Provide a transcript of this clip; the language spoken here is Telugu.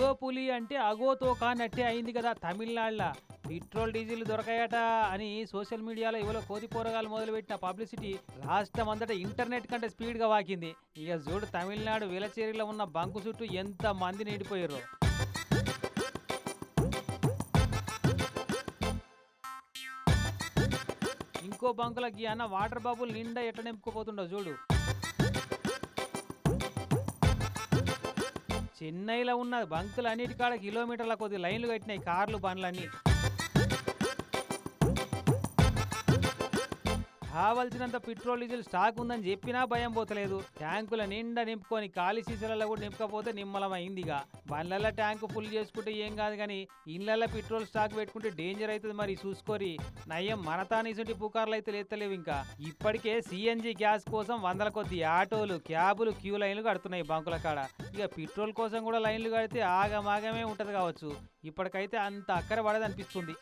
అదో పులి అంటే అగో తోక అన్నట్టే అయింది కదా తమిళనాడులో. పెట్రోల్ డీజిల్ దొరకాయట అని సోషల్ మీడియాలో ఎవరో కోతి పోరగాలు మొదలుపెట్టిన పబ్లిసిటీ రాష్ట్రం అంతటా ఇంటర్నెట్ కంటే స్పీడ్గా వాకింది. ఇక చూడు తమిళనాడు వేలచేరిలో ఉన్న బంకు చుట్టూ ఎంత మంది నిండిపోయారో. ఇంకో బంకులకి అన్న వాటర్ బబుల్ నిండా ఎట్లా నింపుకోపోతుండో చూడు. చెన్నైలో ఉన్న బంకులు అన్నిటికాడ కిలోమీటర్ల కొద్ది లైన్లు కట్టినాయి కార్లు బండ్లన్నీ. కావలసినంత పెట్రోల్ డీజిల్ స్టాక్ ఉందని చెప్పినా భయం పోతలేదు. ట్యాంకుల నిండా నింపుకొని ఖాళీ సీసాలలో కూడా నింపకపోతే నిమ్మలమైందిగా. బండ్లలో ట్యాంకు ఫుల్ చేసుకుంటే ఏం కాదు కానీ ఇళ్ళల్లో పెట్రోల్ స్టాక్ పెట్టుకుంటే డేంజర్ అవుతుంది. మరి చూసుకోరి నయం మనతానిసుంటి పుకార్లు అయితే లేతలేవు. ఇంకా ఇప్పటికే సిఎన్జి గ్యాస్ కోసం వందల కొద్ది ఆటోలు క్యాబులు క్యూ లైన్లు కడుతున్నాయి బంకుల కాడ. ఇక పెట్రోల్ కోసం కూడా లైన్లు కడితే ఆగమాగమే ఉంటది కావచ్చు. ఇప్పటికైతే అంత అక్కర పడదనిపిస్తుంది.